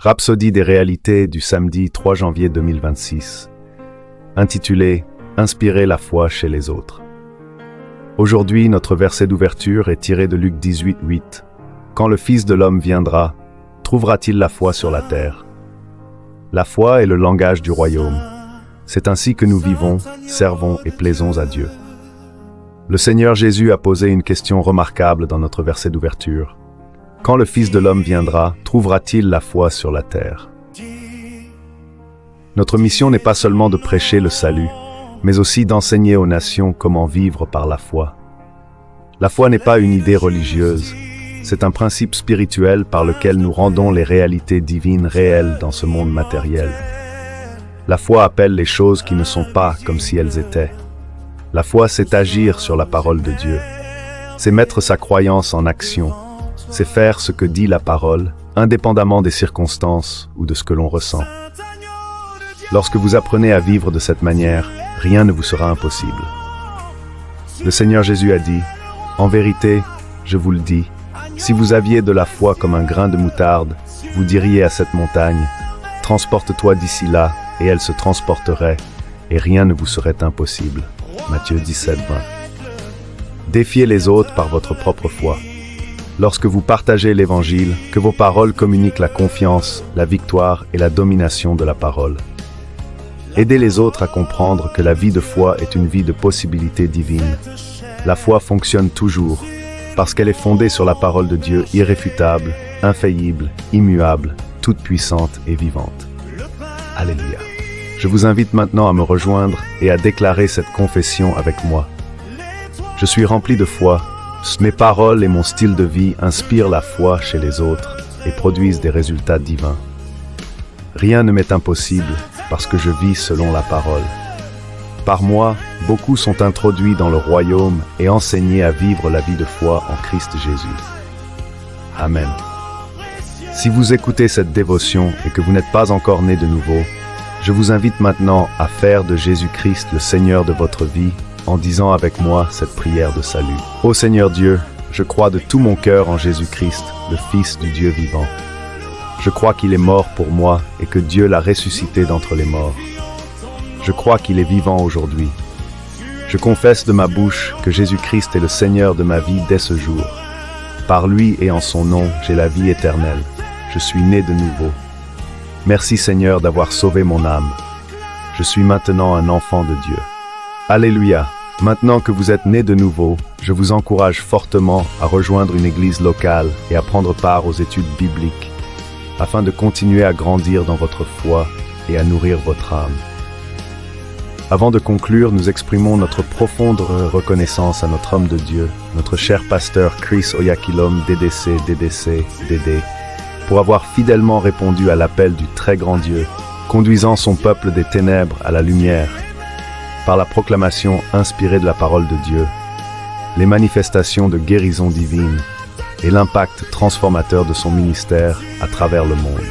Rhapsodie des réalités du samedi 3 janvier 2026, intitulé « Inspirer la foi chez les autres ». Aujourd'hui, notre verset d'ouverture est tiré de Luc 18, 8. « Quand le Fils de l'homme viendra, trouvera-t-il la foi sur la terre ?» La foi est le langage du royaume. C'est ainsi que nous vivons, servons et plaisons à Dieu. Le Seigneur Jésus a posé une question remarquable dans notre verset d'ouverture. Quand le Fils de l'homme viendra, trouvera-t-il la foi sur la terre? Notre mission n'est pas seulement de prêcher le salut, mais aussi d'enseigner aux nations comment vivre par la foi. La foi n'est pas une idée religieuse, c'est un principe spirituel par lequel nous rendons les réalités divines réelles dans ce monde matériel. La foi appelle les choses qui ne sont pas comme si elles étaient. La foi, c'est agir sur la parole de Dieu. C'est mettre sa croyance en action. C'est faire ce que dit la parole, indépendamment des circonstances ou de ce que l'on ressent. Lorsque vous apprenez à vivre de cette manière, rien ne vous sera impossible. Le Seigneur Jésus a dit, « En vérité, je vous le dis, si vous aviez de la foi comme un grain de moutarde, vous diriez à cette montagne, « Transporte-toi d'ici là », et elle se transporterait, et rien ne vous serait impossible. » Matthieu 17, 20. Défiez les autres par votre propre foi. Lorsque vous partagez l'Évangile, que vos paroles communiquent la confiance, la victoire et la domination de la parole. Aidez les autres à comprendre que la vie de foi est une vie de possibilités divines. La foi fonctionne toujours, parce qu'elle est fondée sur la parole de Dieu irréfutable, infaillible, immuable, toute puissante et vivante. Alléluia. Je vous invite maintenant à me rejoindre et à déclarer cette confession avec moi. Je suis rempli de foi. Mes paroles et mon style de vie inspirent la foi chez les autres et produisent des résultats divins. Rien ne m'est impossible parce que je vis selon la parole. Par moi, beaucoup sont introduits dans le royaume et enseignés à vivre la vie de foi en Christ Jésus. Amen. Si vous écoutez cette dévotion et que vous n'êtes pas encore né de nouveau, je vous invite maintenant à faire de Jésus-Christ le Seigneur de votre vie en disant avec moi cette prière de salut. Ô Seigneur Dieu, je crois de tout mon cœur en Jésus-Christ, le Fils du Dieu vivant. Je crois qu'il est mort pour moi et que Dieu l'a ressuscité d'entre les morts. Je crois qu'il est vivant aujourd'hui. Je confesse de ma bouche que Jésus-Christ est le Seigneur de ma vie dès ce jour. Par lui et en son nom, j'ai la vie éternelle. Je suis né de nouveau. Merci Seigneur d'avoir sauvé mon âme. Je suis maintenant un enfant de Dieu. Alléluia! Maintenant que vous êtes nés de nouveau, je vous encourage fortement à rejoindre une église locale et à prendre part aux études bibliques, afin de continuer à grandir dans votre foi et à nourrir votre âme. Avant de conclure, nous exprimons notre profonde reconnaissance à notre homme de Dieu, notre cher pasteur Chris Oyakhilome, DDC, pour avoir fidèlement répondu à l'appel du très grand Dieu, conduisant son peuple des ténèbres à la lumière, par la proclamation inspirée de la parole de Dieu, les manifestations de guérison divine et l'impact transformateur de son ministère à travers le monde.